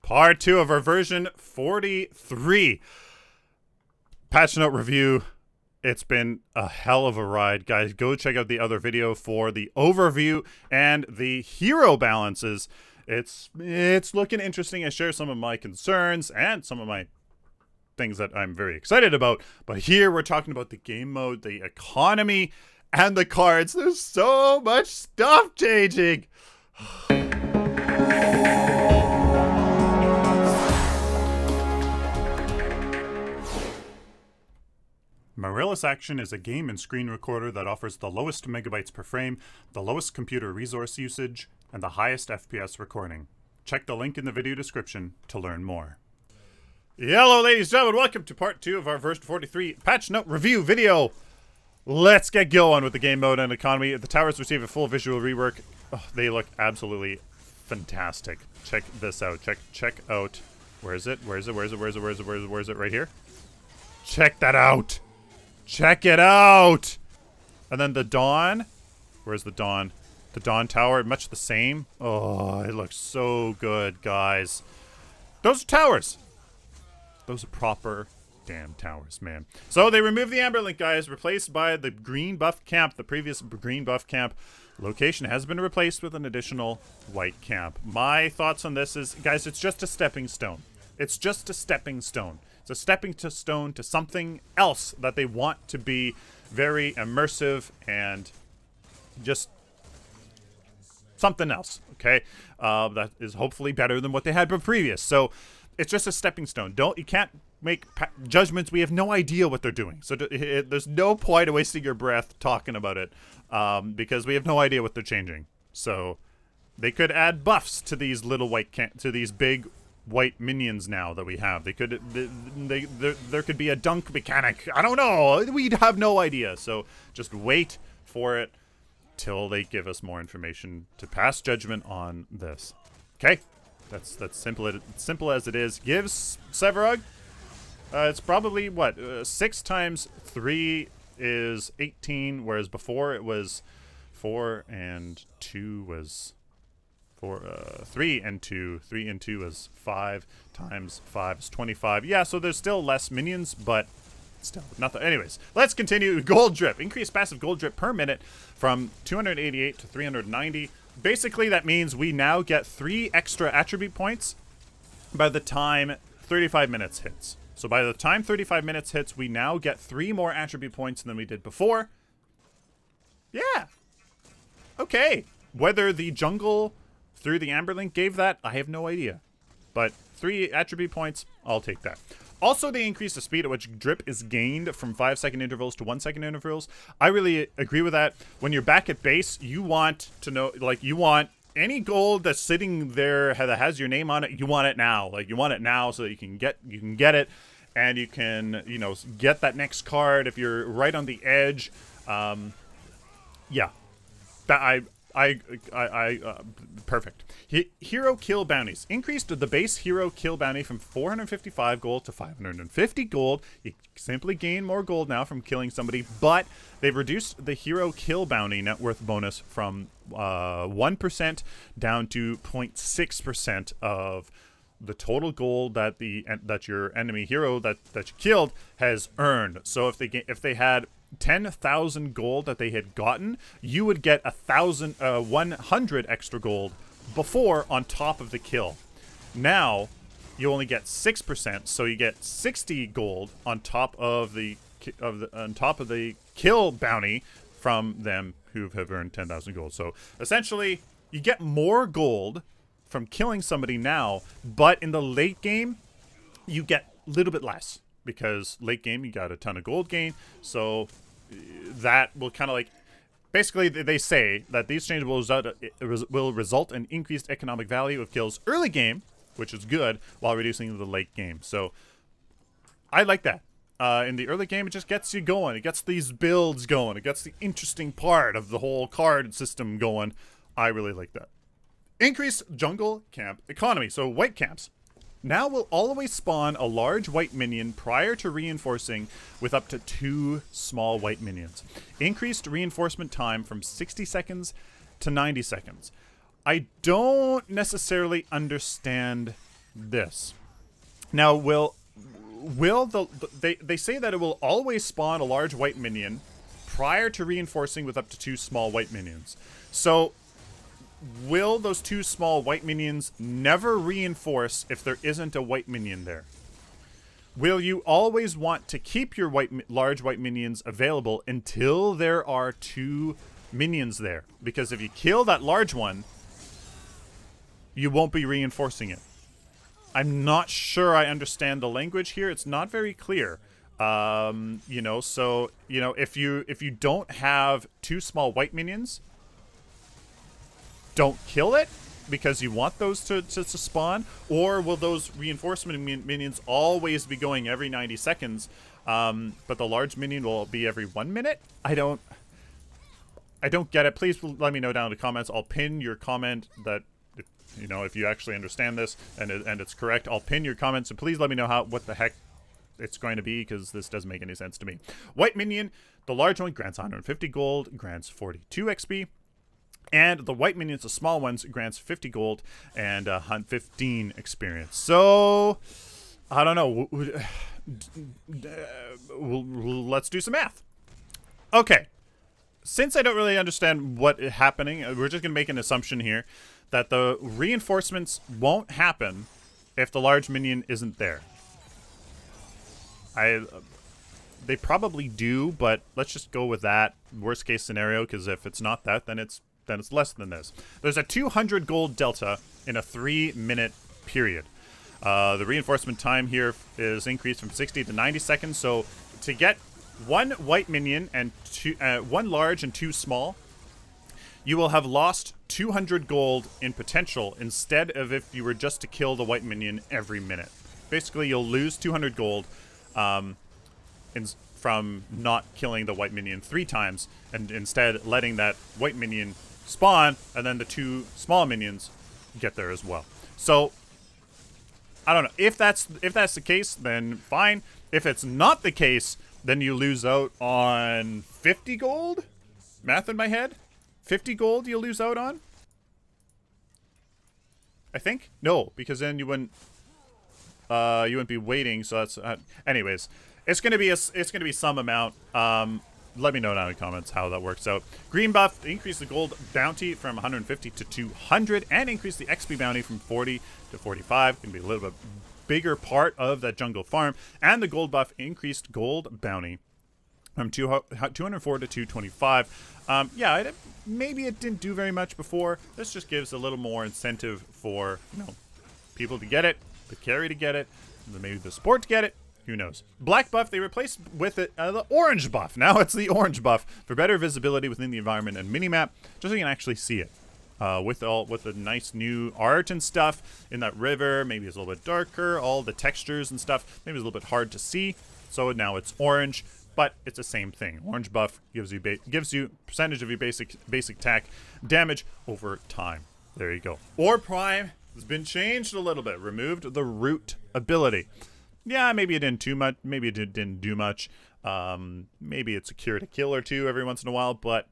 Part 2 of our version 43 patch note review. It's been a hell of a ride, guys. Go check out the other video for the overview and the hero balances. It's looking interesting. I share some of my concerns and some of my things that I'm very excited about. But here we're talking about the game mode, the economy, and the cards. There's so much stuff changing. Mirrorless Action is a game and screen recorder that offers the lowest megabytes per frame, the lowest computer resource usage, and the highest FPS recording. Check the link in the video description to learn more. Hello ladies and gentlemen, welcome to part 2 of our version 43 patch note review video. Let's get going with the game mode and economy. The towers receive a full visual rework. Oh, they look absolutely fantastic. Check this out. Check out. Where is it? Where is it? Right here? Check that out. Check it out! And then the Dawn. Where's the Dawn? The Dawn Tower, much the same. Oh, it looks so good, guys. Those are towers. Those are proper damn towers, man. So they removed the Amber Link, guys, replaced by the green buff camp. The previous green buff camp location has been replaced with an additional white camp. My thoughts on this is, guys, it's just a stepping stone. It's just a stepping stone. It's a stepping stone to something else that they want to be very immersive and just something else, okay? That is hopefully better than what they had previous. So it's just a stepping stone. You can't make judgments. We have no idea what they're doing. So there's no point of wasting your breath talking about it because we have no idea what they're changing. So they could add buffs to these little to these big white minions now that we have. They could there could be a dunk mechanic. I don't know. We'd have no idea. So just wait for it till they give us more information to pass judgment on this. Okay? That's simple as it is. Gives Severug it's probably what 6 times 3 is 18, whereas before it was 4 and 2 was 3 and 2 is 5 times 5 is 25. Yeah, so there's still less minions, but still nothing. Anyways, let's continue. Gold drip. Increased passive gold drip per minute from 288 to 390. Basically, that means we now get 3 extra attribute points by the time 35 minutes hits. So by the time 35 minutes hits, we now get 3 more attribute points than we did before. Yeah. Okay. Whether the jungle through the Amber Link gave that, I have no idea. But 3 attribute points, I'll take that. Also, they increased the speed at which drip is gained from 5-second intervals to 1-second intervals. I really agree with that. When you're back at base, you want to know, like, you want any gold that's sitting there that has your name on it, you want it now. Like, you want it now so that you can get it, and you can, you know, get that next card if you're right on the edge. Yeah. That perfect. Hero kill bounties. Increased the base hero kill bounty from 455 gold to 550 gold. You simply gain more gold now from killing somebody, but they've reduced the hero kill bounty net worth bonus from 1% down to 0.6% of the total gold that your enemy hero that you killed has earned. So if they had 10,000 gold that they had gotten, you would get 100 extra gold before on top of the kill. Now you only get 6%, so you get 60 gold on top of the kill bounty from them who have earned 10,000 gold. So essentially, you get more gold from killing somebody now, but in the late game, you get a little bit less. Because late game, you got a ton of gold gain, so that will kind of like... Basically, they say that these changes will result in increased economic value of kills early game, which is good, while reducing the late game. So, I like that. In the early game, it just gets you going. It gets these builds going. It gets the interesting part of the whole card system going. I really like that. Increased jungle camp economy. So, white camps now will always spawn a large white minion prior to reinforcing with up to 2 small white minions. Increased reinforcement time from 60 seconds to 90 seconds. I don't necessarily understand this. Now, will they say that it will always spawn a large white minion prior to reinforcing with up to 2 small white minions. So, will those 2 small white minions never reinforce if there isn't a white minion there? Will you always want to keep your large white minions available until there are 2 minions there? Because if you kill that large one, you won't be reinforcing it. I'm not sure I understand the language here. It's not very clear. You know, so, you know, if you don't have 2 small white minions, don't kill it because you want those to spawn, or will those reinforcement minions always be going every 90 seconds, but the large minion will be every 1 minute? I don't get it. Please let me know down in the comments. I'll pin your comment that, you know, if you actually understand this and it's correct, I'll pin your comment. So please let me know what the heck it's going to be, because this doesn't make any sense to me. White minion, the large one grants 150 gold, grants 42 XP. And the white minions, the small ones, grants 50 gold and 15 experience. So, I don't know. Let's do some math. Okay. Since I don't really understand what is happening, we're just going to make an assumption here that the reinforcements won't happen if the large minion isn't there. They probably do, but let's just go with that worst case scenario, because if it's not that, then it's less than this. There's a 200 gold delta in a 3-minute period. The reinforcement time here is increased from 60 to 90 seconds. So to get 1 white minion and 1 large and 2 small, you will have lost 200 gold in potential instead of if you were just to kill the white minion every minute. Basically, you'll lose 200 gold from not killing the white minion 3 times, and instead letting that white minion spawn, and then the 2 small minions get there as well. So, I don't know. If that's the case, then fine. If it's not the case, then you lose out on 50 gold? Math in my head? 50 gold you'll lose out on? I think? No, because then you wouldn't be waiting, so that's anyways. It's gonna be some amount. Let me know down in the comments how that works out. Green buff, increase the gold bounty from 150 to 200, and increase the XP bounty from 40 to 45. Gonna be a little bit bigger part of that jungle farm. And the gold buff increased gold bounty from 204 to 225. Yeah, maybe it didn't do very much before. This just gives a little more incentive for, you know, people to get it, the carry to get it, maybe the support to get it. Who knows? Black buff, they replaced with it the orange buff. Now it's the orange buff for better visibility within the environment and minimap, just so you can actually see it. With the nice new art and stuff in that river, maybe it's a little bit darker, all the textures and stuff, maybe it's a little bit hard to see. So now it's orange, but it's the same thing. Orange buff gives you percentage of your basic attack damage over time. There you go. Orb Prime has been changed a little bit. Removed the root ability. Yeah, maybe it didn't too much. Maybe it didn't do much. Maybe it's a cure to kill or two every once in a while, but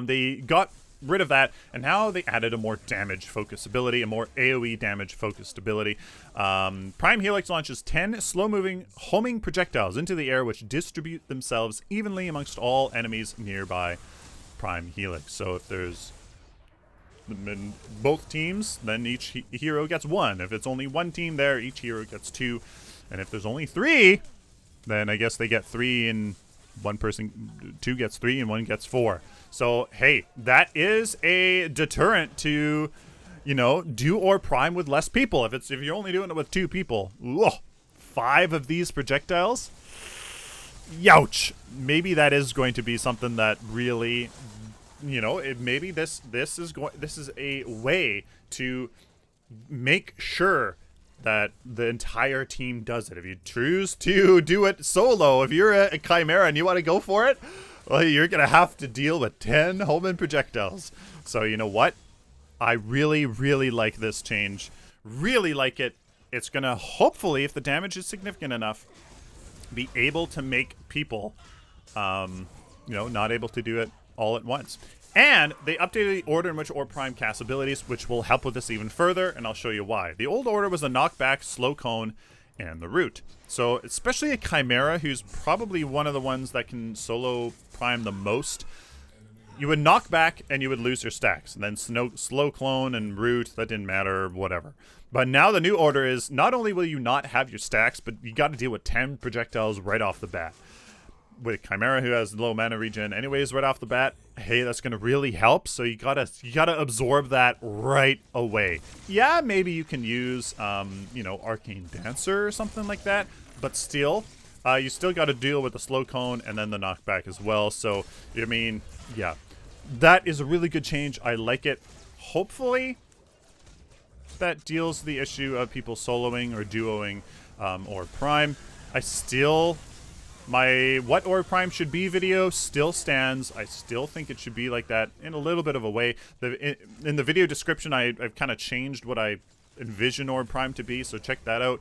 they got rid of that, and now they added a more damage focused ability, a more AoE damage focused ability. Prime Helix launches 10 slow-moving homing projectiles into the air, which distribute themselves evenly amongst all enemies nearby Prime Helix. So if there's both teams, then each hero gets 1. If it's only 1 team there, each hero gets 2. And if there's only 3, then I guess they get 3 and 2 gets 3 and 1 gets 4. So, hey, that is a deterrent to, you know, do Orb Prime with less people. If you're only doing it with 2 people, ugh, 5 of these projectiles, youch. Maybe that is going to be something that really, you know, maybe this is a way to make sure that the entire team does it. If you choose to do it solo, if you're a Chimera and you want to go for it, well, you're gonna have to deal with 10 homing projectiles. So you know what? I really, really like this change. Really like it. It's gonna, hopefully, if the damage is significant enough, be able to make people, you know, not able to do it all at once. And they updated the order in which Orb Prime casts abilities, which will help with this even further, and I'll show you why. The old order was the knockback, slow cone, and the root. So especially a Chimera, who's probably one of the ones that can solo prime the most, you would knock back and you would lose your stacks. And then slow clone and root, that didn't matter, whatever. But now the new order is, not only will you not have your stacks, but you got to deal with 10 projectiles right off the bat. With Chimera, who has low mana regen anyways right off the bat, hey, that's going to really help. So you gotta absorb that right away. Yeah, maybe you can use, you know, Arcane Dancer or something like that, but still, you still got to deal with the slow cone and then the knockback as well. So, I mean, yeah, that is a really good change. I like it. Hopefully, that deals the issue of people soloing or duoing Orb Prime. I still... My what Orb Prime should be video still stands. I still think it should be like that in a little bit of a way. In the video description, I've kind of changed what I envision Orb Prime to be, so check that out.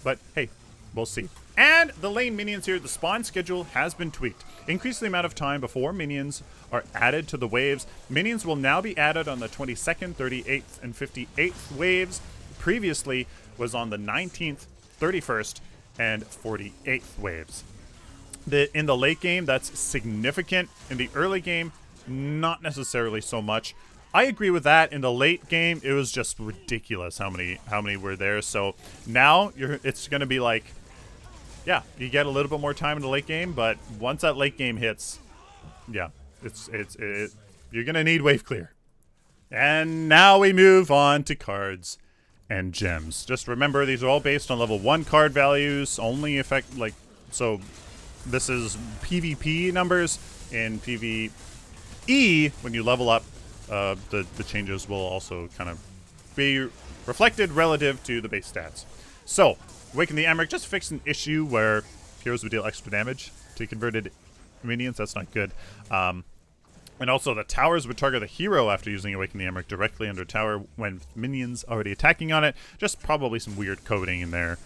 But hey, we'll see. And the lane minions here, the spawn schedule has been tweaked. Increase the amount of time before minions are added to the waves. Minions will now be added on the 22nd, 38th, and 58th waves. Previously was on the 19th, 31st, and 48th waves. In the late game, that's significant. In the early game, not necessarily so much. I agree with that. In the late game, it was just ridiculous how many were there. So now it's going to be like, yeah, you get a little bit more time in the late game, but once that late game hits, yeah, you're going to need wave clear. And now we move on to cards and gems. Just remember, these are all based on level 1 card values, only affect, like, so this is PvP numbers. In PvE, when you level up, the changes will also kind of be reflected relative to the base stats. So, Awaken the Emmerich just fixed an issue where heroes would deal extra damage to converted minions. That's not good. And also, the towers would target the hero after using Awaken the Emmerich directly under tower when minions already attacking on it. Just probably some weird coding in there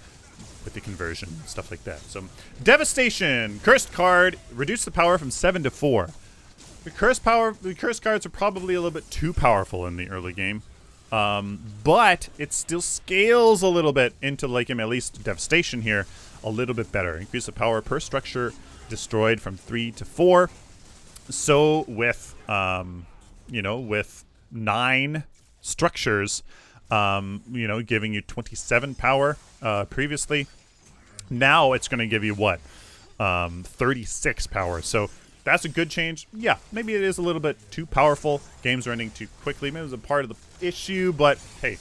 with the conversion, stuff like that. So, Devastation! Cursed card, reduce the power from 7 to 4. The cursed cards are probably a little bit too powerful in the early game. But it still scales a little bit into, like, at least Devastation here, a little bit better. Increase the power per structure destroyed from 3 to 4. So with, you know, with 9 structures, you know, giving you 27 power previously, now it's going to give you what? 36 power. So that's a good change. Yeah, maybe it is a little bit too powerful. Games are ending too quickly. Maybe it was a part of the issue, but hey,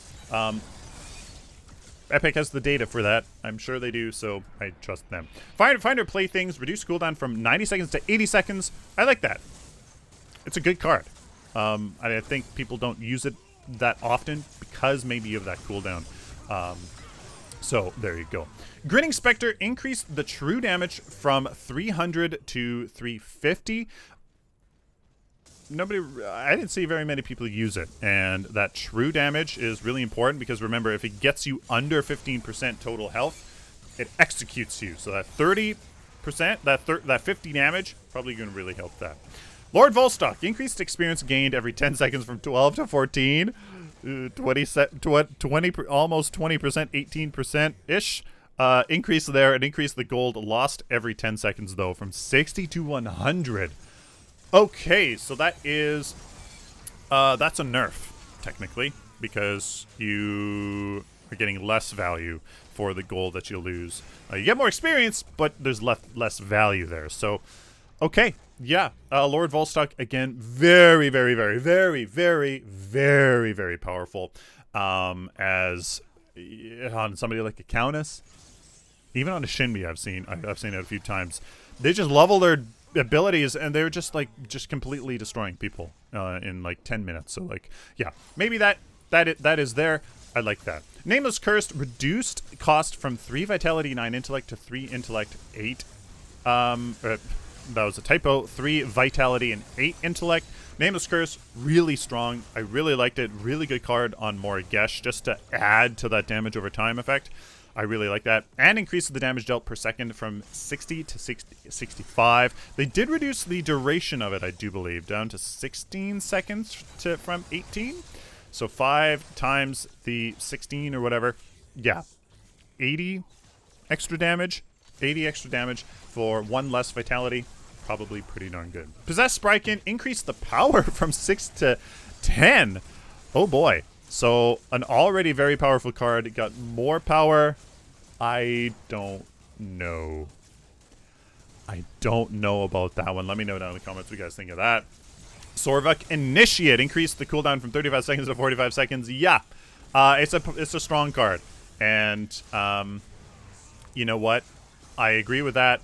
Epic has the data for that. I'm sure they do, so I trust them. Find or play things. Reduce cooldown from 90 seconds to 80 seconds. I like that. It's a good card. I think people don't use it that often because maybe of that cooldown. So there you go. Grinning Spectre increased the true damage from 300 to 350. I didn't see very many people use it, and that true damage is really important because remember, if it gets you under 15% total health, it executes you. So that 30%, that 50 damage, probably going to really help that. Lord Volstock, increased experience gained every 10 seconds from 12 to 14, 20 almost 20%, 18%-ish. Increase there, and increase the gold lost every 10 seconds though from 60 to 100. Okay, so that is, that's a nerf, technically, because you are getting less value for the gold that you lose. You get more experience, but there's less value there. So, okay, yeah, Lord Volstock, again, very, very, very, very, very, very, very powerful. As on somebody like a Countess, even on a Shinbi, I've seen it a few times. They just level their abilities and they're just completely destroying people in like 10 minutes. So like, yeah, maybe that is there. I like that. Nameless Cursed reduced cost from 3 vitality 9 intellect to 3 intellect 8. That was a typo. 3 vitality and 8 intellect. Nameless Curse, really strong. I really liked it. Really good card on Morigesh just to add to that damage over time effect. I really like that. And increases the damage dealt per second from 60 to 65. They did reduce the duration of it, I do believe, down to 16 seconds from 18. So 5 times the 16 or whatever. Yeah. 80 extra damage. 80 extra damage for 1 less vitality. Probably pretty darn good. Possessed Sprykin increased the power from 6 to 10. Oh boy. So an already very powerful card got more power. I don't know. I don't know about that one. Let me know down in the comments what you guys think of that. Sorvuk Initiate increased the cooldown from 35 seconds to 45 seconds. Yeah. It's a strong card. And you know what? I agree with that.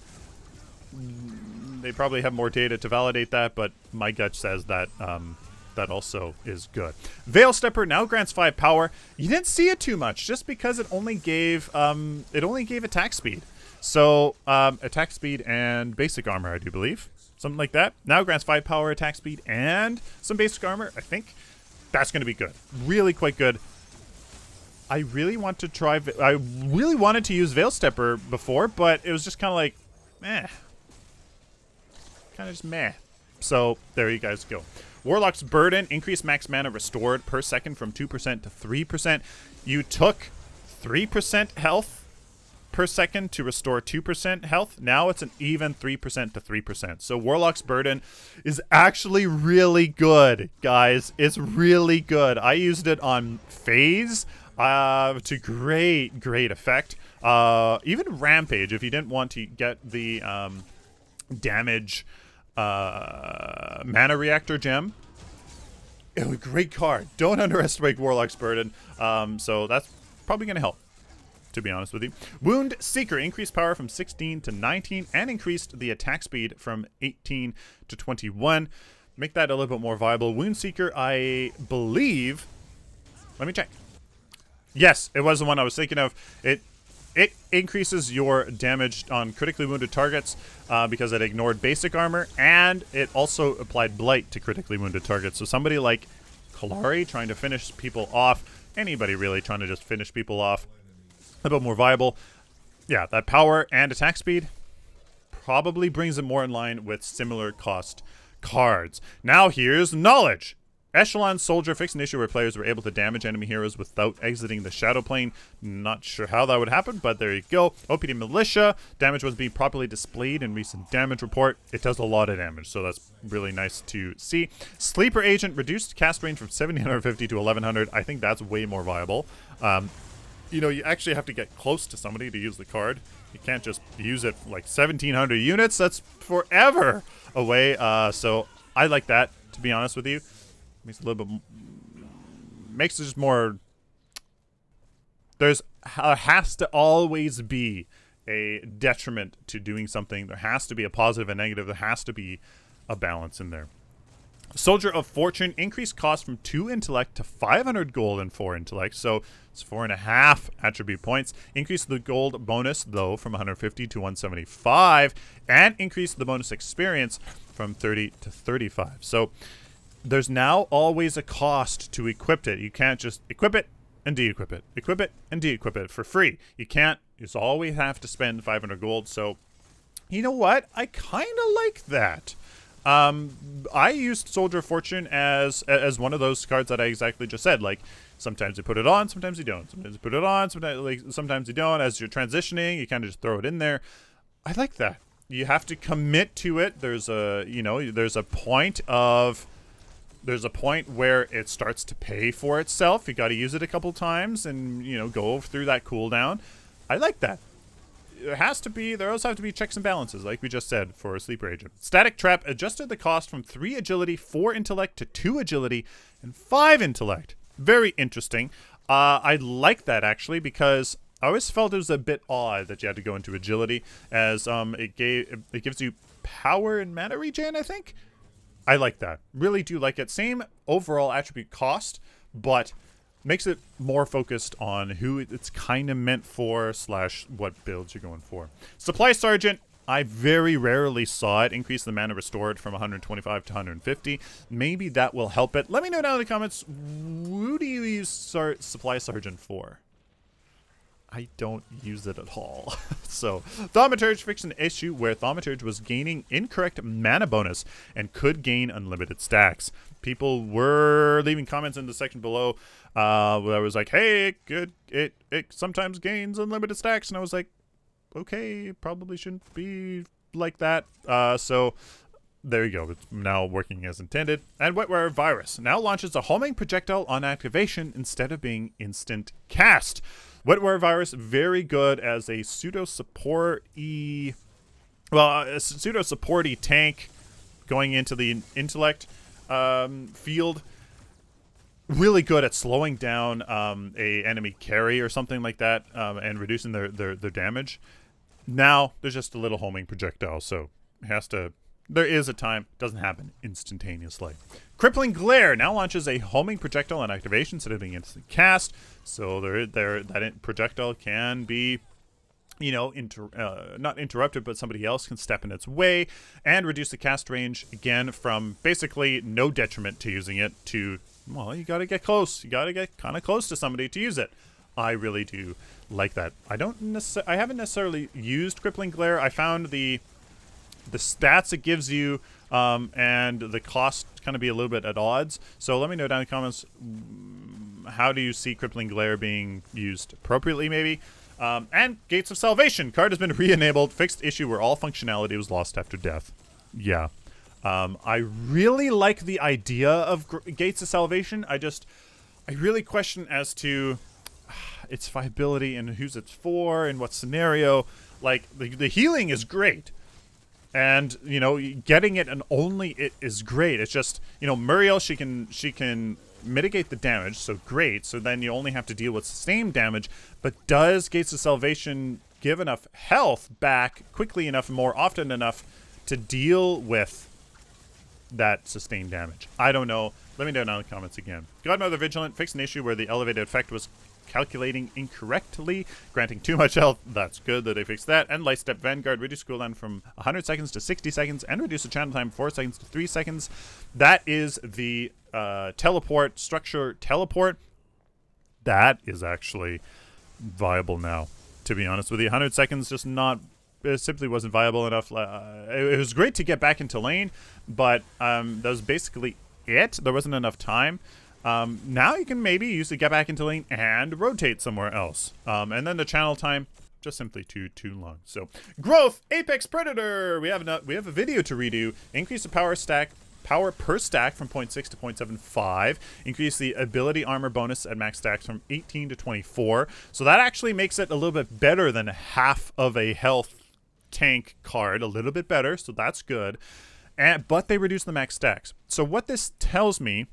They probably have more data to validate that, but my gut says that that also is good. Veil Stepper now grants 5 power. You didn't see it too much, just because it only gave attack speed. So attack speed and basic armor, I do believe, something like that. Now grants 5 power, attack speed, and some basic armor. I think that's going to be good, really quite good. I really want to try. I really wanted to use Veil Stepper before, but it was just kind of like, meh. Kind of just meh. So there you guys go. Warlock's Burden, increased max mana restored per second from 2% to 3%. You took 3% health per second to restore 2% health. Now it's an even 3% to 3%. So Warlock's Burden is actually really good, guys. It's really good. I used it on Phase to great effect. Even Rampage, if you didn't want to get the damage mana reactor gem. It was a great card. Don't underestimate Warlock's Burden. So that's probably going to help, to be honest with you. Wound Seeker increased power from 16 to 19 and increased the attack speed from 18 to 21. Make that a little bit more viable. Wound Seeker, I believe. Let me check. Yes, it was the one I was thinking of. It increases your damage on critically wounded targets because it ignored basic armor, and it also applied blight to critically wounded targets. So somebody like Kalari trying to finish people off, anybody really trying to just finish people off, a bit more viable. Yeah, that power and attack speed probably brings it more in line with similar cost cards. Now here's Knowledge. Echelon Soldier fixed an issue where players were able to damage enemy heroes without exiting the Shadow Plane. Not sure how that would happen, but there you go. OPD Militia. Damage was being properly displayed in recent damage report. It does a lot of damage, so that's really nice to see. Sleeper Agent reduced cast range from 1750 to 1100. I think that's way more viable. You know, you actually have to get close to somebody to use the card. You can't just use it like 1700 units. That's forever away. So I like that, to be honest with you. Makes it a little bit, makes it just more. There's has to always be a detriment to doing something. There has to be a positive and negative. There has to be a balance in there. Soldier of Fortune increased cost from 2 intellect to 500 gold and 4 intellect, so it's 4.5 attribute points. Increased the gold bonus though from 150 to 175, and increased the bonus experience from 30 to 35. So there's now always a cost to equip it. You can't just equip it and de-equip it. Equip it and de-equip it for free. You can't. You always have to spend 500 gold. So, you know what? I kind of like that. I used Soldier of Fortune as one of those cards that I exactly just said. Like, sometimes you put it on, sometimes you don't. Sometimes you put it on, sometimes you don't. As you're transitioning, you kind of just throw it in there. I like that. You have to commit to it. There's a, you know, there's a point where it starts to pay for itself. You got to use it a couple times and, you know, go through that cooldown. I like that. There also have to be checks and balances, like we just said, for a Sleeper Agent. Static Trap adjusted the cost from 3 agility, 4 intellect to 2 agility and 5 intellect. Very interesting. I like that, actually, because I always felt it was a bit odd that you had to go into agility, as it gives you power and mana regen, I think. I like that. Really do like it. Same overall attribute cost, but makes it more focused on who it's kind of meant for / what builds you're going for. Supply Sergeant, I very rarely saw it increase the mana restored from 125 to 150. Maybe that will help it. Let me know down in the comments, who do you use Supply Sergeant for? I don't use it at all. So, Thaumaturge fixed an issue where Thaumaturge was gaining incorrect mana bonus and could gain unlimited stacks. People were leaving comments in the section below where I was like, hey, it sometimes gains unlimited stacks. And I was like, okay, probably shouldn't be like that. So there you go. It's now working as intended. And Wetware Virus now launches a homing projectile on activation instead of being instant cast. Wetware Virus, very good as a pseudo-support-y, well, a pseudo-support-y tank going into the intellect field. Really good at slowing down a enemy carry or something like that and reducing their damage. Now, there's just a little homing projectile, so it has to... There is a time. Doesn't happen instantaneously. Crippling Glare now launches a homing projectile on activation instead of being instant cast. So that projectile can be, you know, not interrupted, but somebody else can step in its way and reduce the cast range again from basically no detriment to using it to, well, you got to get close. You got to get kind of close to somebody to use it. I really do like that. I haven't necessarily used Crippling Glare. I found the stats it gives you and the cost kind of be a little bit at odds. So let me know down in the comments, how do you see Crippling Glare being used appropriately, maybe? And Gates of Salvation card has been re-enabled. Fixed issue where all functionality was lost after death. Yeah. I really like the idea of Gates of Salvation. I really question as to its viability and who's it's for and what scenario. Like, the healing is great. And, you know, getting it and only it is great. It's just, you know, Muriel, she can mitigate the damage, so great. So then you only have to deal with sustained damage. But does Gates of Salvation give enough health back quickly enough and more often enough to deal with that sustained damage? I don't know. Let me know down in the comments again. Godmother Vigilant fixed an issue where the elevated effect was calculating incorrectly, granting too much health. That's good that they fixed that. And Lightstep Vanguard reduced cooldown from 100 seconds to 60 seconds and reduced the channel time 4 seconds to 3 seconds. That is the teleport, structure teleport. That is actually viable now, to be honest with you. 100 seconds just not, it simply wasn't viable enough. It was great to get back into lane, but that was basically it. There wasn't enough time. Now you can maybe use to get back into lane and rotate somewhere else. And then the channel time, just simply too long. So, Growth, Apex Predator! We have a video to redo. Increase the power per stack from 0.6 to 0.75. Increase the ability armor bonus at max stacks from 18 to 24. So that actually makes it a little bit better than half of a health tank card. A little bit better, so that's good. But they reduce the max stacks. So what this tells me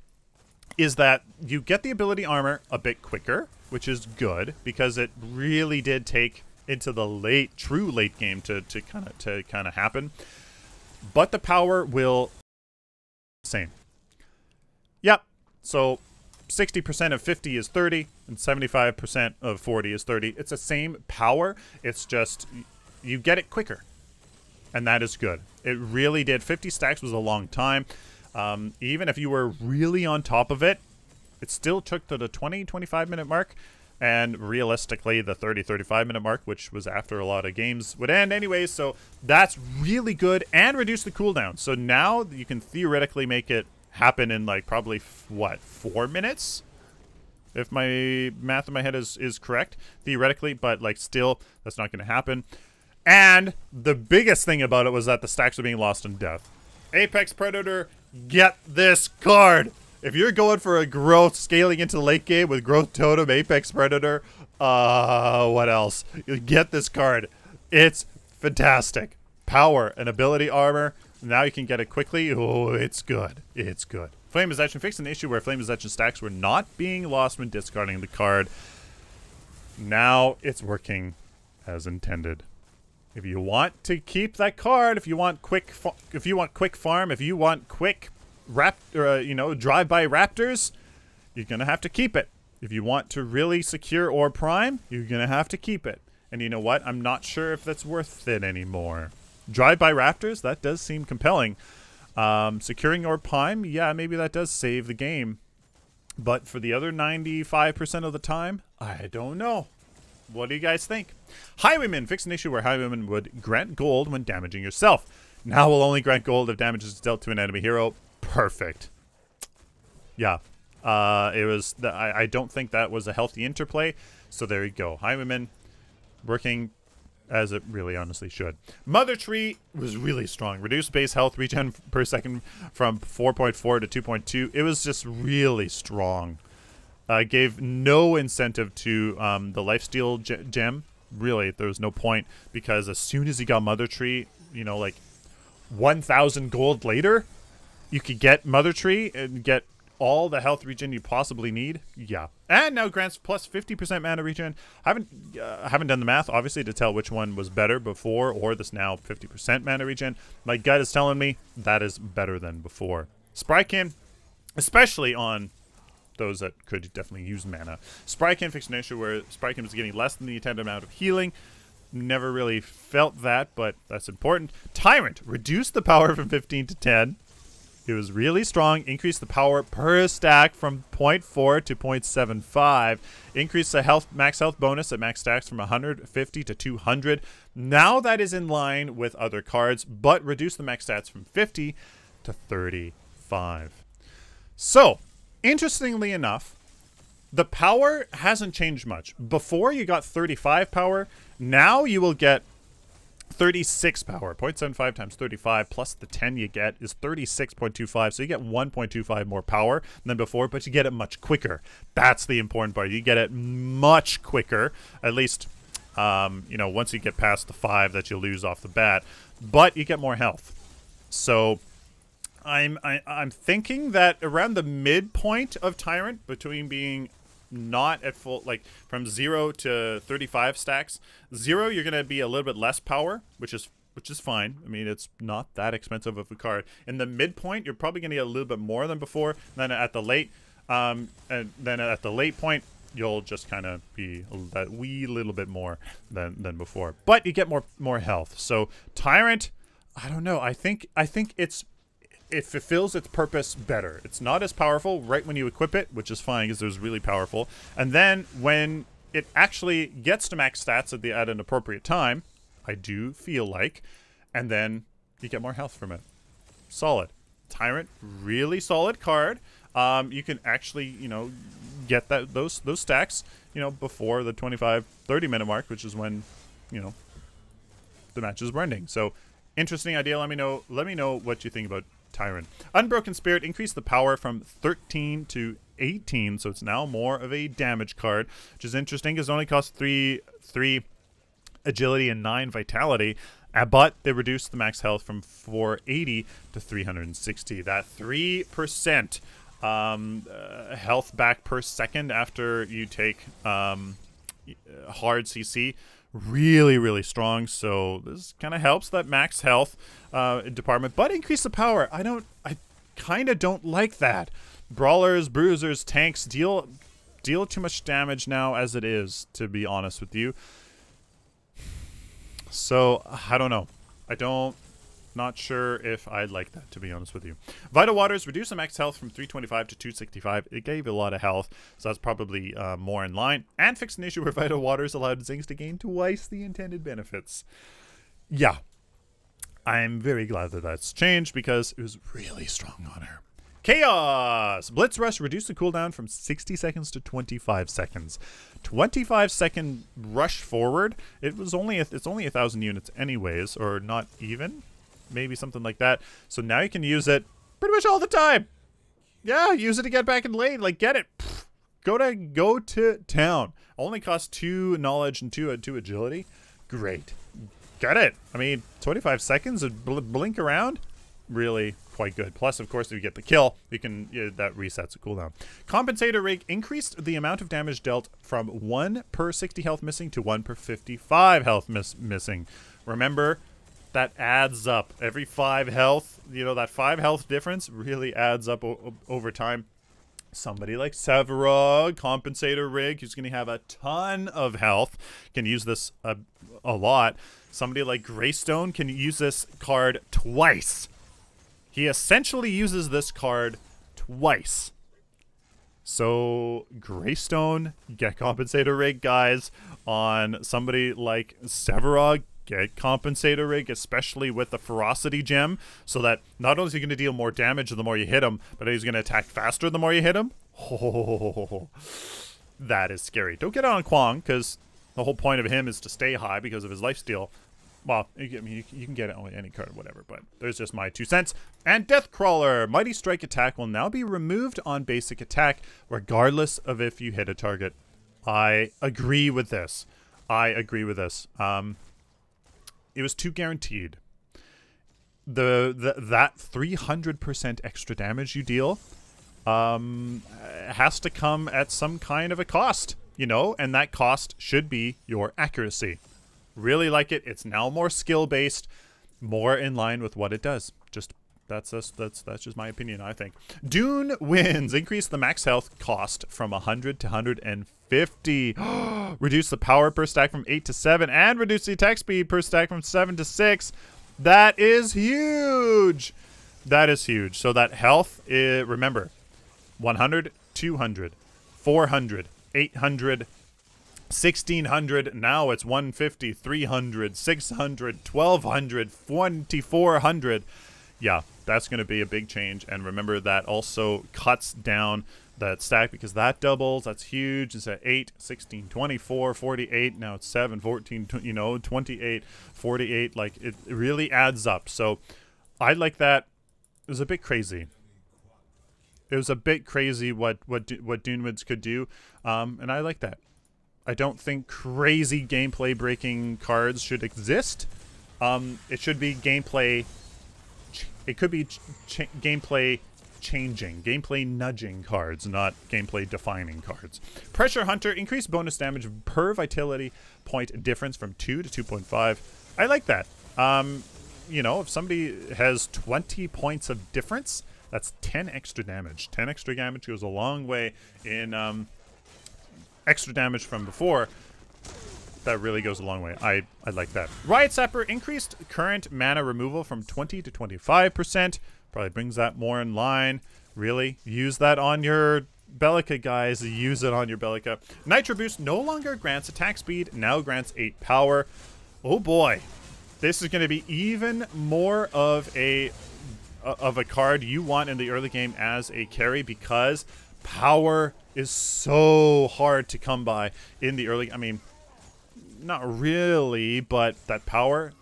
is that you get the ability armor a bit quicker, which is good because it really did take into the true late game to kind of happen. But the power will same. Yep. So 60% of 50 is 30 and 75% of 40 is 30. It's the same power. It's just you get it quicker. And that is good. It really did. 50 stacks was a long time. Even if you were really on top of it, it still took to the 20-25 minute mark, and realistically the 30-35 minute mark, which was after a lot of games would end anyways. So that's really good and reduce the cooldown. So now you can theoretically make it happen in like probably what, 4 minutes, if my math in my head is correct theoretically, but like still that's not going to happen. And the biggest thing about it was that the stacks are being lost in death. Apex Predator, get this card. If you're going for a growth scaling into the late game with Growth Totem, Apex Predator, what else? You get this card. It's fantastic. Power and ability armor. Now you can get it quickly. Oh, it's good. It's good. Flame Possession fixed an issue where Flame Possession stacks were not being lost when discarding the card. Now it's working as intended. If you want to keep that card, if you want quick farm, if you want quick drive-by raptors, you're gonna have to keep it. If you want to really secure Orb Prime, you're gonna have to keep it. And you know what? I'm not sure if that's worth it anymore. Drive-by raptors, that does seem compelling. Securing Orb Prime, yeah, maybe that does save the game. But for the other 95% of the time, I don't know. What do you guys think? Highwayman. Fix an issue where Highwayman would grant gold when damaging yourself. Now will only grant gold if damage is dealt to an enemy hero. Perfect. Yeah. It was. I don't think that was a healthy interplay. So there you go. Highwayman working as it really honestly should. Mother Tree was really strong. Reduced base health regen per second from 4.4 to 2.2. It was just really strong. Gave no incentive to the lifesteal gem. Really, there was no point, because as soon as he got Mother Tree, you know, like 1,000 gold later, you could get Mother Tree and get all the health regen you possibly need. Yeah. And now grants plus 50% mana regen. I haven't done the math, obviously, to tell which one was better before or this now 50% mana regen. My gut is telling me that is better than before. Sprykin, especially on those that could definitely use mana. Sprykin fixed an issue where Sprykin was getting less than the intended amount of healing. Never really felt that, but that's important. Tyrant, reduced the power from 15 to 10. It was really strong. Increased the power per stack from 0.4 to 0.75. Increased the max health bonus at max stacks from 150 to 200. Now that is in line with other cards, but reduced the max stats from 50 to 35. So, interestingly enough, the power hasn't changed much. Before you got 35 power, now you will get 36 power. 0.75 times 35 plus the 10 you get is 36.25. So you get 1.25 more power than before, but you get it much quicker. That's the important part. You get it much quicker, at least, you know, once you get past the 5 that you lose off the bat, but you get more health. So I'm thinking that around the midpoint of Tyrant, between being not at full, like from 0 to 35 stacks. 0, you're gonna be a little bit less power, which is fine. I mean, it's not that expensive of a card. In the midpoint, you're probably gonna get a little bit more than before. Then at the late, point, you'll just kind of be that wee little bit more than before. But you get more health. So Tyrant, I don't know. I think it fulfills its purpose better. It's not as powerful right when you equip it, which is fine because it was really powerful. And then when it actually gets to max stats at an appropriate time, I do feel like, and then you get more health from it. Solid. Tyrant, really solid card. You can actually, you know, get those stacks, you know, before the 25-30 minute mark, which is when, you know, the match is ending. So interesting idea. Let me know what you think about Tyrant. Unbroken Spirit increased the power from 13 to 18, so it's now more of a damage card, which is interesting because it only costs 3 agility and 9 vitality, but they reduced the max health from 480 to 360. That 3% health back per second after you take hard CC. Really strong. So this kind of helps that max health department, but increase the power. I kind of don't like that. Brawlers, bruisers, tanks deal too much damage now as it is, to be honest with you. So I don't know. Not sure if I'd like that, to be honest with you. Vital Waters reduced the max health from 325 to 265. It gave a lot of health, so that's probably more in line. And fixed an issue where Vital Waters allowed Zings to gain twice the intended benefits. Yeah. I'm very glad that that's changed because it was really strong on her. Chaos! Blitz Rush reduced the cooldown from 60 seconds to 25 seconds. 25-second rush forward. It's only 1,000 units anyways, or not even. Maybe something like that. So now you can use it pretty much all the time. Yeah, use it to get back in lane. Like, get it. Pfft. Go to town. Only costs 2 knowledge and 2 agility. Great. Get it. I mean, 25 seconds of blink around. Really quite good. Plus, of course, if you get the kill, you can that resets the cooldown. Compensator Rig increased the amount of damage dealt from 1 per 60 health missing to 1 per 55 health missing. Remember, that adds up. Every 5 health, you know, that 5 health difference really adds up over time. Somebody like Severog, Compensator Rig, who's going to have a ton of health, can use this a lot. Somebody like Greystone can use this card twice. He essentially uses this card twice. So, Greystone, get Compensator Rig, guys. on somebody like Sevarog. Get Compensator Rig, especially with the Ferocity Gem, so that not only is he going to deal more damage the more you hit him, but he's going to attack faster the more you hit him. Oh, that is scary. Don't get on Kwong, because the whole point of him is to stay high because of his lifesteal. Well, I mean, you can get it on any card, whatever, but there's just my 2 cents. And Deathcrawler, Mighty Strike attack will now be removed on basic attack, regardless of if you hit a target. I agree with this. It was too guaranteed. That 300% extra damage you deal has to come at some kind of a cost, you know, and that cost should be your accuracy. Really like it. It's now more skill based, more in line with what it does. Just that's just my opinion, I think. Dune wins. Increase the max health cost from 100 to 150. Reduce the power per stack from 8 to 7 and reduce the attack speed per stack from 7 to 6. That is huge. That is huge. So that health is, remember, 100, 200, 400, 800, 1600, now it's 150, 300, 600, 1200, 2400. Yeah, that's going to be a big change. And remember, that also cuts down that stack because that doubles. That's huge. It's at 8, 16, 24, 48. Now it's 7, 14, you know, 28, 48. Like, it really adds up. So I like that. It was a bit crazy. It was a bit crazy what Dunewids could do. And I like that. I don't think crazy gameplay breaking cards should exist. It should be gameplay. It could be gameplay changing, gameplay nudging cards, not gameplay defining cards. Pressure Hunter, increased bonus damage per vitality point difference from 2 to 2.5. I like that. You know, if somebody has 20 points of difference, that's 10 extra damage. 10 extra damage goes a long way in extra damage from before. That really goes a long way. I like that. Riot Sapper, increased current mana removal from 20 to 25%. Probably brings that more in line. Really, use that on your Bellica, guys. Use it on your Bellica. Nitro Boost no longer grants attack speed, now grants 8 power. Oh boy. This is going to be even more of a card you want in the early game as a carry, because power is so hard to come by in the early. I mean, not really, but that power,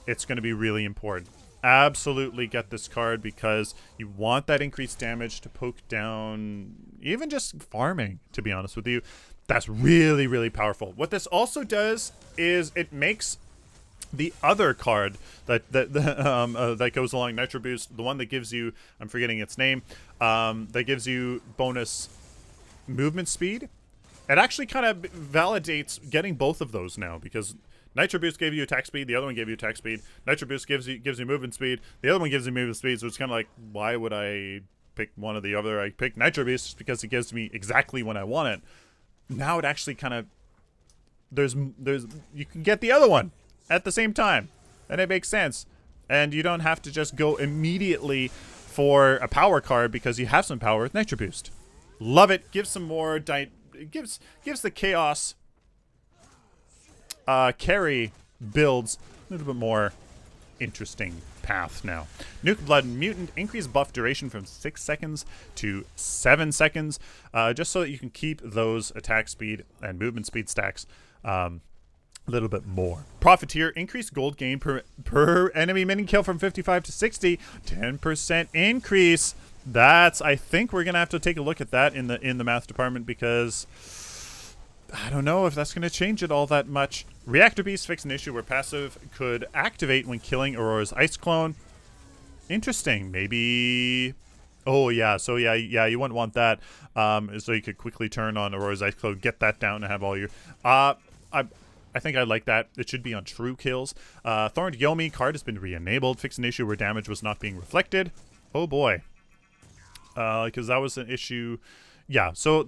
it's going to be really important. Absolutely get this card because you want that increased damage to poke down even just farming, to be honest with you. That's really, really powerful. What this also does is it makes the other card that goes along Nitro Boost, the one that gives you, I'm forgetting its name, that gives you bonus movement speed. It actually kind of validates getting both of those now, because Nitro Boost gave you attack speed, the other one gave you attack speed. Nitro Boost gives you movement speed, the other one gives you movement speed. So it's kind of like, why would I pick one or the other? I pick Nitro Boost just because it gives me exactly what I want it. Now it actually kind of, you can get the other one at the same time, and it makes sense. And you don't have to just go immediately for a power card because you have some power with Nitro Boost. Love it. Gives some more gives the chaos carry builds a little bit more interesting path now. Nuke Blood Mutant, increased buff duration from 6 seconds to 7 seconds, just so that you can keep those attack speed and movement speed stacks a little bit more. Profiteer, increased gold gain per enemy mini kill from 55 to 60, 10% increase. That's, I think we're gonna have to take a look at that in the math department, because I don't know if that's going to change it all that much. Reactor Beast fixed an issue where passive could activate when killing Aurora's Ice Clone. Interesting. Maybe... Oh, yeah. So, yeah, you wouldn't want that. So you could quickly turn on Aurora's Ice Clone, get that down, and have all your... I think I like that. It should be on true kills. Thorned Yomi card has been re-enabled. Fixed an issue where damage was not being reflected. Oh, boy. Because that was an issue... Yeah, so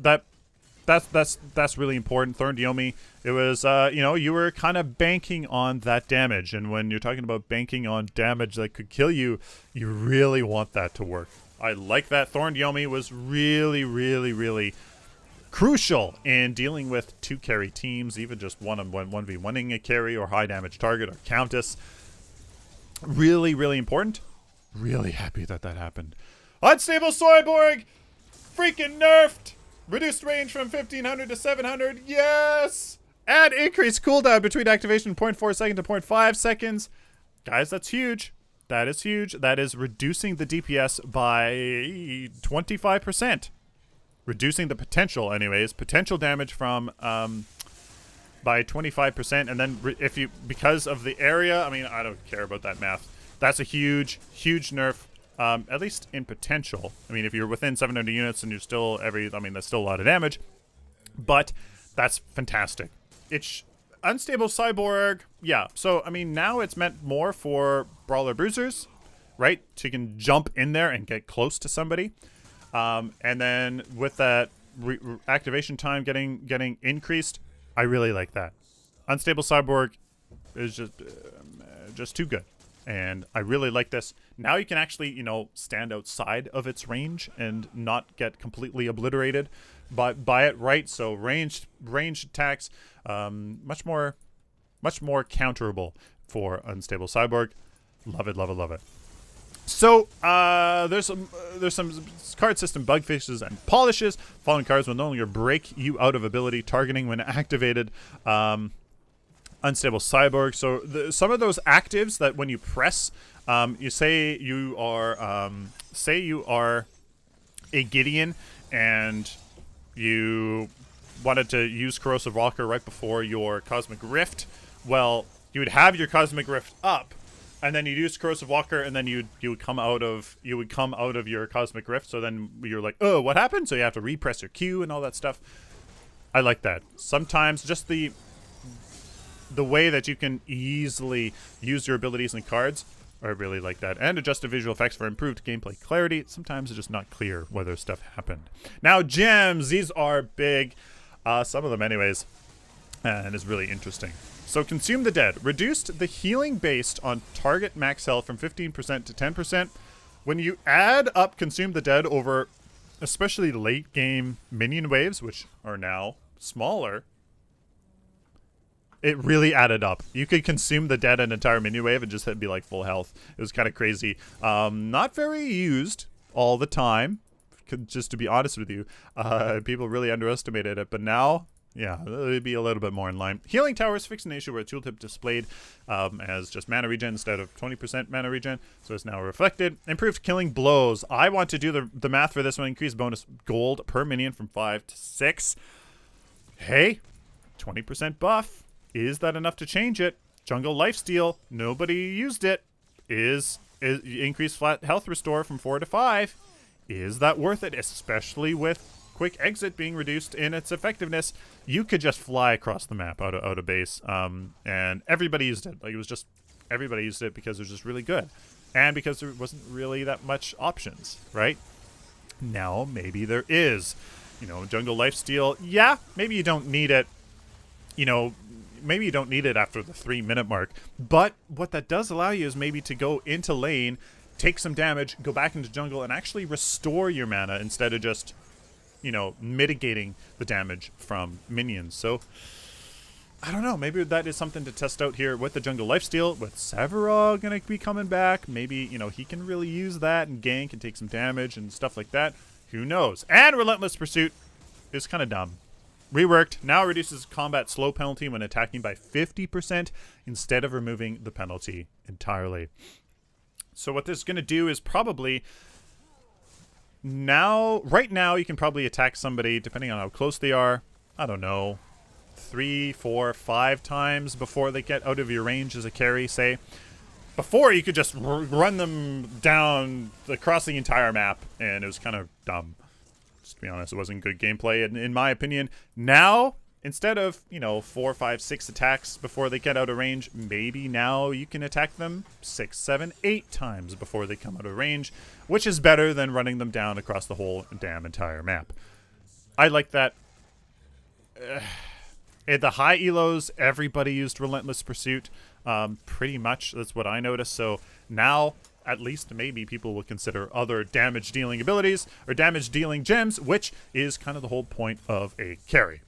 that's really important. Thorned Yomi, it was, you know, you were kind of banking on that damage. And when you're talking about banking on damage that could kill you, you really want that to work. I like that. Thorned Yomi was really, really, really crucial in dealing with 2 carry teams, even just 1v1ing a carry or high damage target or countess. Really, really important. Really happy that that happened. Unstable Cyborg! Freaking nerfed! Reduced range from 1500 to 700. Yes! Add increased cooldown between activation 0.4 seconds to 0.5 seconds. Guys, that's huge. That is huge. That is reducing the DPS by 25%. Reducing the potential, anyways. Potential damage from by 25%. And then if you, because of the area, I mean, I don't care about that math. That's a huge, huge nerf. At least in potential. I mean, if you're within 700 units and you're still I mean, that's still a lot of damage. But that's fantastic. It's Unstable Cyborg, yeah. So, I mean, now it's meant more for Brawler Bruisers, right? So you can jump in there and get close to somebody. And then with that activation time getting increased, I really like that. Unstable Cyborg is just too good. And I really like this. Now you can actually, you know, stand outside of its range and not get completely obliterated by it, right? So ranged attacks, much more counterable for Unstable Cyborg. Love it, love it, love it. So there's some card system bug fixes and polishes. Fallen cards will no longer break you out of ability targeting when activated. Unstable Cyborg. So some of those actives that when you press, you say you are a Gideon and you wanted to use Corrosive Walker right before your Cosmic Rift. Well, you would have your Cosmic Rift up, and then you'd use Corrosive Walker, and then you would come out of your Cosmic Rift. So then you're like, oh, what happened? So you have to repress your Q and all that stuff. I like that. Sometimes just the way that you can easily use your abilities and cards, I really like that. And adjusted visual effects for improved gameplay clarity. Sometimes it's just not clear whether stuff happened. Now, gems. These are big. Some of them anyways. And it's really interesting. So, Consume the Dead. Reduced the healing based on target max health from 15% to 10%. When you add up Consume the Dead over especially late game minion waves, which are now smaller, it really added up. You could consume the dead an entire minion wave and just be like full health. It was kind of crazy. Not very used all the time, just to be honest with you. People really underestimated it, but now, yeah, it'd be a little bit more in line. Healing Towers fixed an issue where a tooltip displayed as just mana regen instead of 20% mana regen, so it's now reflected. Improved Killing Blows. I want to do the math for this one. Increased bonus gold per minion from 5 to 6. Hey, 20% buff. Is that enough to change it? Jungle Lifesteal, nobody used it. Is increased flat health restore from 4 to 5. Is that worth it? Especially with quick exit being reduced in its effectiveness. You could just fly across the map out of base. And everybody used it. Like, it was just, everybody used it because it was just really good. And because there wasn't really that much options, right? Now, maybe there is. You know, Jungle Lifesteal, yeah, maybe you don't need it, you know, maybe you don't need it after the 3-minute mark, but what that does allow you is maybe to go into lane, take some damage, go back into jungle, and actually restore your mana instead of just, you know, mitigating the damage from minions. So, I don't know, maybe that is something to test out here with the Jungle Lifesteal, with Sevarog gonna be coming back. Maybe, you know, he can really use that and gank and take some damage and stuff like that. Who knows? And Relentless Pursuit is kind of dumb. Reworked, now reduces combat slow penalty when attacking by 50% instead of removing the penalty entirely. So what this is going to do is probably right now you can probably attack somebody, depending on how close they are, I don't know, 3, 4, 5 times before they get out of your range as a carry, say. Before, you could just run them down across the entire map, and it was kind of dumb. To be honest, it wasn't good gameplay in my opinion. Now, instead of, you know, 4, 5, 6 attacks before they get out of range, maybe now you can attack them 6, 7, 8 times before they come out of range, which is better than running them down across the whole damn entire map. I like that. At the high elos, everybody used Relentless Pursuit. Pretty much, that's what I noticed. So now, at least maybe people will consider other damage dealing abilities or damage dealing gems, which is kind of the whole point of a carry.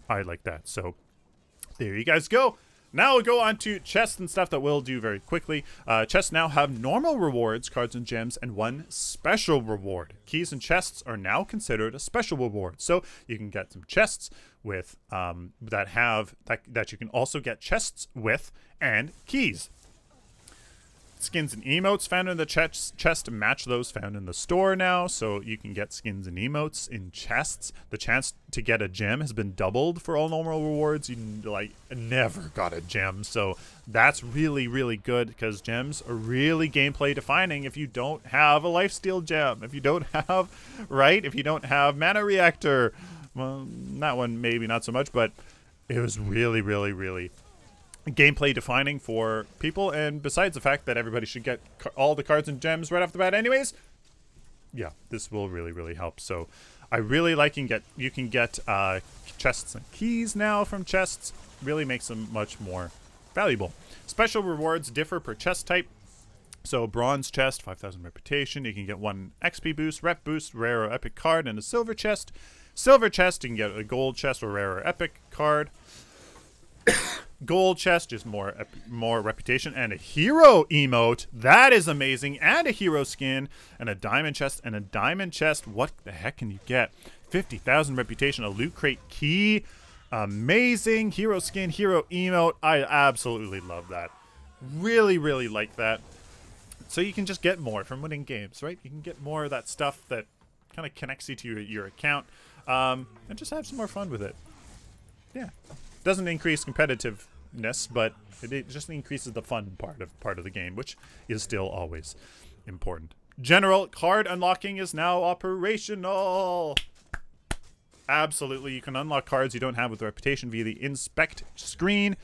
I like that. So there you guys go. Now we'll go on to chests and stuff that we'll do very quickly. Chests now have normal rewards, cards and gems, and one special reward. Keys and chests are now considered a special reward. So you can get some chests with that you can also get chests with and keys. Skins and emotes found in the chest match those found in the store now, so you can get skins and emotes in chests. The chance to get a gem has been doubled for all normal rewards. You like never got a gem, so that's really, really good because gems are really gameplay defining. If you don't have a lifesteal gem, if you don't have if you don't have mana reactor, well, that one maybe not so much, but it was really, really, really gameplay defining for people. And besides the fact that everybody should get all the cards and gems right off the bat anyways, yeah, this will really, really help. So I really like you can get chests and keys now from chests. Really makes them much more valuable. Special rewards differ per chest type. So bronze chest, 5,000 reputation. You can get 1 XP boost, rep boost, rare or epic card, and a silver chest. Silver chest, you can get a gold chest or rare or epic card. Gold chest, just more reputation, and a hero emote. That is amazing. And a hero skin, and a diamond chest, and a diamond chest. What the heck can you get? 50,000 reputation, a loot crate key. Amazing. Hero skin, hero emote. I absolutely love that. Really, really like that. So you can just get more from winning games, right? You can get more of that stuff that kind of connects you to your account, and just have some more fun with it. Yeah. Doesn't increase competitiveness, but it just increases the fun part of the game, which is still always important. General card unlocking is now operational. Absolutely, you can unlock cards you don't have with reputation via the inspect screen.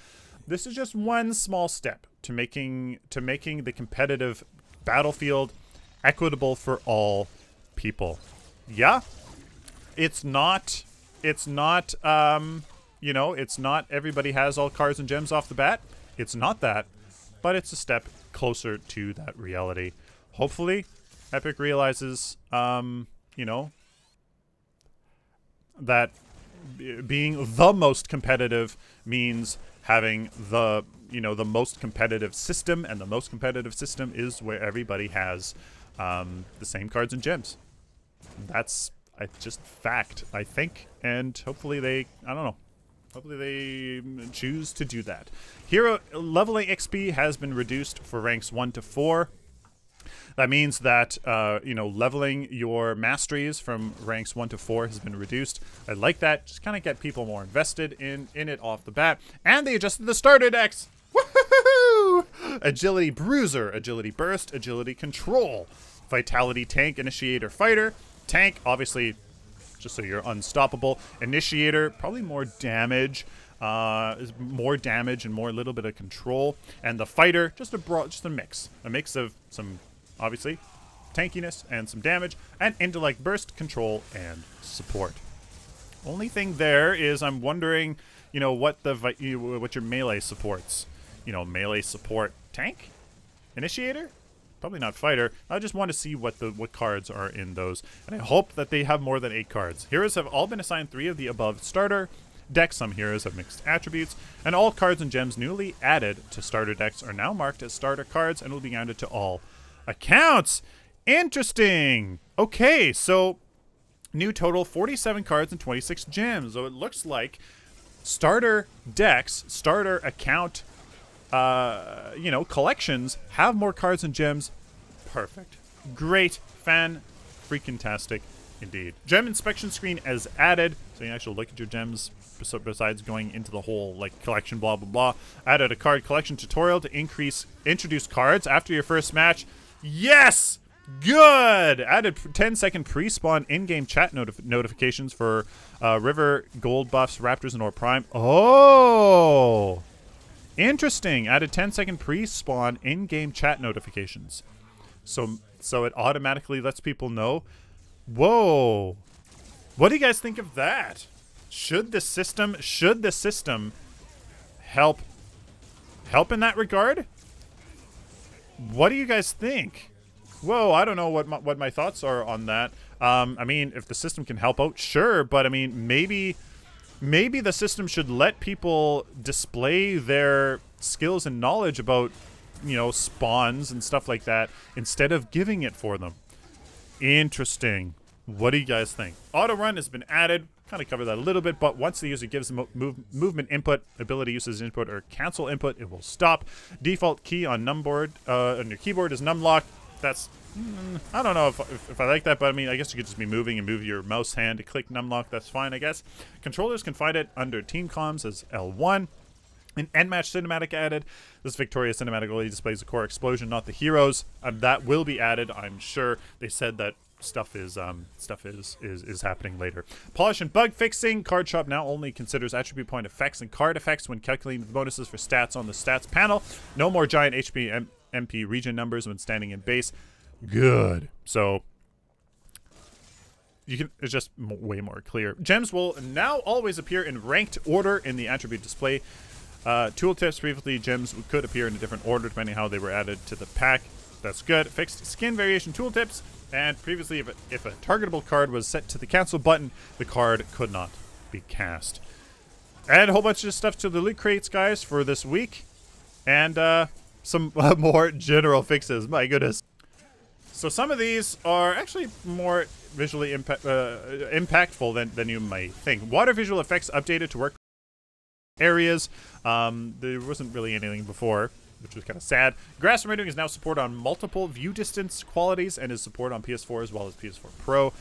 This is just one small step to making the competitive battlefield equitable for all people. Yeah, it's not you know, it's not everybody has all cards and gems off the bat. It's not that, but it's a step closer to that reality. Hopefully, Epic realizes, you know, that being the most competitive means having the, you know, the most competitive system, and the most competitive system is where everybody has the same cards and gems. That's just fact, I think, and hopefully they, I don't know. Hopefully they choose to do that. Hero leveling XP has been reduced for ranks 1 to 4. That means that, you know, leveling your masteries from ranks 1 to 4 has been reduced. I like that. Just kind of get people more invested in it off the bat. And they adjusted the starter decks. Woohoo! Agility Bruiser, Agility Burst, Agility Control, Vitality Tank, Initiator Fighter. Tank, obviously, just so you're unstoppable. Initiator, probably more damage, and more a little bit of control. And the fighter, just a mix of some, obviously, tankiness and some damage, and intellect burst, control, and support. Only thing there is I'm wondering, you know, what your melee supports. You know, melee support tank, initiator. Probably not fighter. I just want to see what cards are in those. And I hope that they have more than 8 cards. Heroes have all been assigned 3 of the above starter decks. Some heroes have mixed attributes. And all cards and gems newly added to starter decks are now marked as starter cards and will be added to all accounts. Interesting. Okay, so new total 47 cards and 26 gems. So it looks like starter decks, starter account you know, collections have more cards and gems. Perfect. Great. Fan-freaking-tastic indeed. Gem inspection screen as added, so you can actually look at your gems besides going into the whole, like, collection, blah, blah, blah. Added a card collection tutorial to introduce cards after your first match. Yes! Good! Added 10-second pre-spawn in-game chat notifications for River, Gold buffs, Raptors, and Orb Prime. Oh! Interesting. Added 10-second pre-spawn in-game chat notifications. So it automatically lets people know. Whoa. What do you guys think of that? Should the system help in that regard? What do you guys think? Whoa, I don't know what my thoughts are on that. I mean, if the system can help out, sure, but I mean, maybe the system should let people display their skills and knowledge about, you know, spawns and stuff like that instead of giving it for them. Interesting. What do you guys think? Auto run has been added. Kind of covered that a little bit, but once the user gives movement input, ability uses input, or cancel input, it will stop. Default key on numboard on your keyboard is numlock. That's I don't know if I like that, but I mean, I guess you could just be moving and move your mouse hand to click numlock. That's fine, I guess. Controllers can find it under team comms as L1. An end match cinematic added. This Victoria cinematic only displays the core explosion, not the heroes. That will be added, I'm sure. They said that stuff is happening later. Polish and bug fixing. Card shop now only considers attribute point effects and card effects when calculating the bonuses for stats on the stats panel. No more giant HP MP region numbers when standing in base. Good. So you can, it's just way more clear. Gems will now always appear in ranked order in the attribute display. Tooltips, previously gems could appear in a different order depending how they were added to the pack. That's good. Fixed skin variation tooltips. And previously, if a targetable card was set to the cancel button, the card could not be cast. And a whole bunch of stuff to the loot crates, guys, for this week. And some more general fixes. My goodness. So some of these are actually more visually impactful than you might think. Water visual effects updated to work areas. There wasn't really anything before, which was kind of sad. Grass rendering is now support on multiple view distance qualities and is support on PS4 as well as PS4 Pro.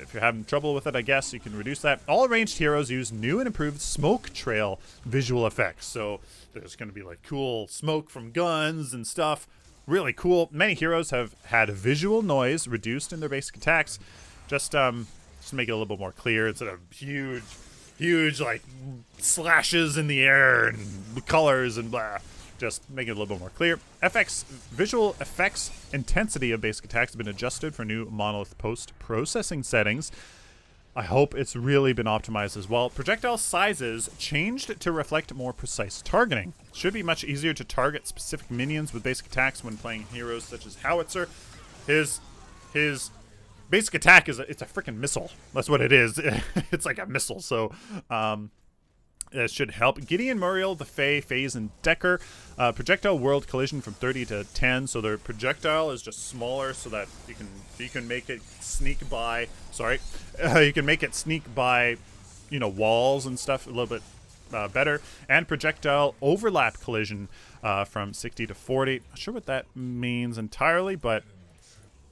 If you're having trouble with it, I guess you can reduce that. All ranged heroes use new and improved smoke trail visual effects. So there's going to be like cool smoke from guns and stuff. Really cool. Many heroes have had visual noise reduced in their basic attacks. Just to make it a little bit more clear, instead of huge like slashes in the air and colors and blah. Just make it a little bit more clear. Visual effects intensity of basic attacks have been adjusted for new monolith post-processing settings. I hope it's really been optimized as well. Projectile sizes changed to reflect more precise targeting. Should be much easier to target specific minions with basic attacks when playing heroes such as Howitzer. His basic attack is it's a freaking missile. That's what it is. It's like a missile. So it should help. Gideon, Muriel, the Fae, Phase, and Decker. Projectile world collision from 30 to 10. So their projectile is just smaller so that you can make it sneak by. Sorry. You can make it sneak by, you know, walls and stuff a little bit better. And projectile overlap collision from 60 to 40. Not sure what that means entirely, but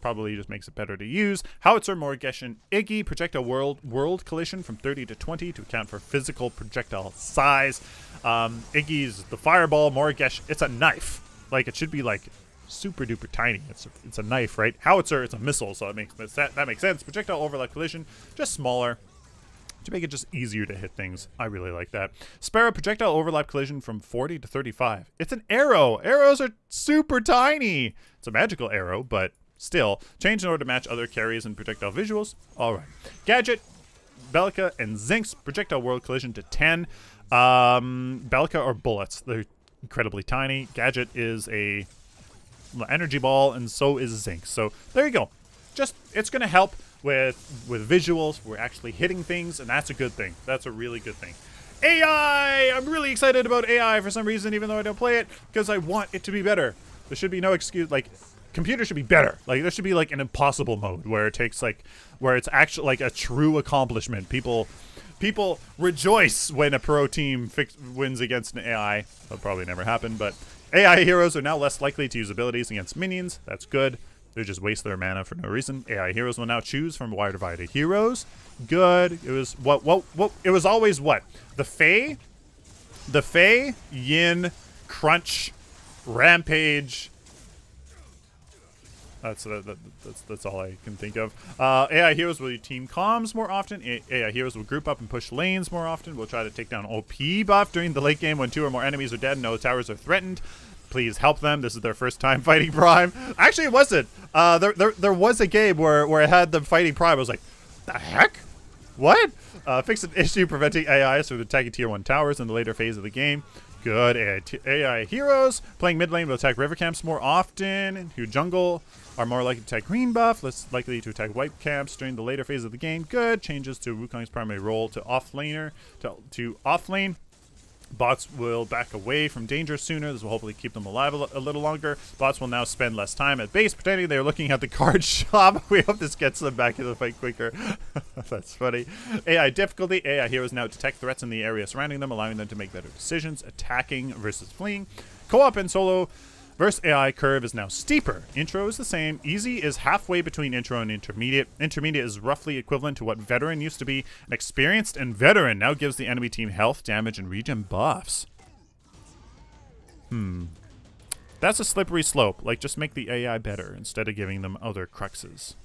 probably just makes it better to use. Howitzer, Morgesh, and Iggy. Projectile world collision from 30 to 20 to account for physical projectile size. Iggy's the fireball. Morgesh, it's a knife. Like, it should be like super duper tiny. It's a knife, right? Howitzer, it's a missile, so that makes sense. Projectile overlap collision, just smaller to make it just easier to hit things. I really like that. Sparrow, projectile overlap collision from 40 to 35. It's an arrow. Arrows are super tiny. It's a magical arrow, but still, change in order to match other carries and projectile visuals. All right. Gadget, Belka, and Zinx. Projectile world collision to 10. Belka are bullets. They're incredibly tiny. Gadget is a energy ball, and so is Zinx. So there you go. Just, it's going to help with visuals. We're actually hitting things, and that's a good thing. That's a really good thing. AI! I'm really excited about AI for some reason, even though I don't play it, because I want it to be better. There should be no excuse, like, computer should be better. Like, there should be like an impossible mode where it takes like, where it's actually like a true accomplishment. People rejoice when a pro team wins against an AI. That'll probably never happen, but AI heroes are now less likely to use abilities against minions. That's good. They just waste their mana for no reason. AI heroes will now choose from a wide variety of heroes. Good. It was what it was always what? The Fae, Yin, Crunch, Rampage. That's all I can think of. AI heroes will team comms more often. AI heroes will group up and push lanes more often. We'll try to take down OP buff during the late game when 2 or more enemies are dead and no towers are threatened. Please help them. This is their first time fighting Prime. Actually, it wasn't. There was a game where I had them fighting Prime. I was like, the heck? What? Fix an issue preventing AIs from attacking tier 1 towers in the later phase of the game. Good. AI heroes playing mid lane will attack river camps more often. Who jungle are more likely to attack green buff, less likely to attack white camps during the later phase of the game. Good. Changes to Wukong's primary role to off laner to off lane. Bots will back away from danger sooner. This will hopefully keep them alive a little longer. Bots will now spend less time at base pretending they're looking at the card shop. We hope this gets them back in the fight quicker. That's funny. AI difficulty. AI heroes now detect threats in the area surrounding them, allowing them to make better decisions. Attacking versus fleeing. Co-op and solo versus AI curve is now steeper. Intro is the same. Easy is halfway between intro and intermediate. Intermediate is roughly equivalent to what veteran used to be. And experienced and veteran now gives the enemy team health, damage, and regen buffs. That's a slippery slope. Like, just make the AI better instead of giving them other cruxes.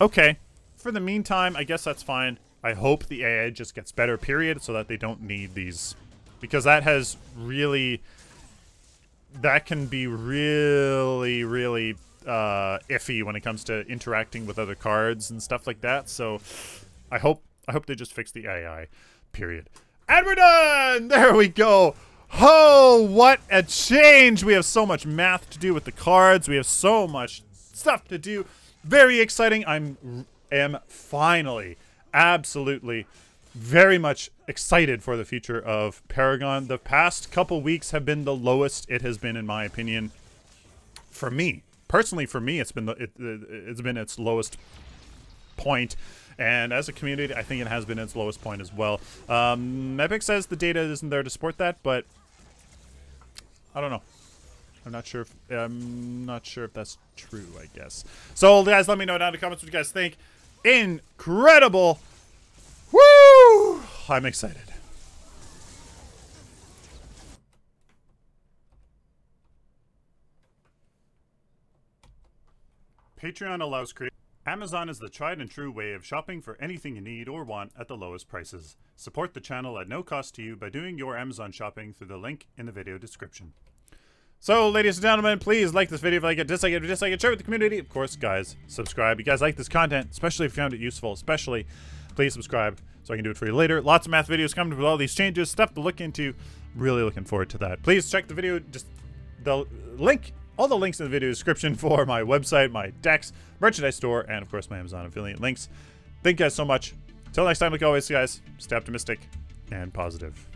Okay. For the meantime, I guess that's fine. I hope the AI just gets better, period, so that they don't need these. Because that has really... that can be really, really iffy when it comes to interacting with other cards and stuff like that. So I hope they just fix the AI, period. And we're done! There we go! Oh, what a change! We have so much math to do with the cards. We have so much stuff to do. Very exciting. I am finally, absolutely, very much excited for the future of Paragon. The past couple weeks have been the lowest it has been, in my opinion. For me, personally, for me, it's been it's been its lowest point, and as a community, I think it has been its lowest point as well. Epic says the data isn't there to support that, but I don't know. I'm not sure if that's true, I guess. So, guys, let me know down in the comments what you guys think. Incredible. Woo! I'm excited. Patreon allows creators. Amazon is the tried and true way of shopping for anything you need or want at the lowest prices. Support the channel at no cost to you by doing your Amazon shopping through the link in the video description. So, ladies and gentlemen, please like this video if you like it, dislike it, share it with the community. Of course, guys, subscribe. You guys like this content, especially if you found it useful, especially, please subscribe so I can do it for you later. Lots of math videos coming with all these changes, stuff to look into. Really looking forward to that. Please check the video, just the link, all the links in the video description for my website, my decks, merchandise store, and of course my Amazon affiliate links. Thank you guys so much. Until next time, like always, guys, stay optimistic and positive.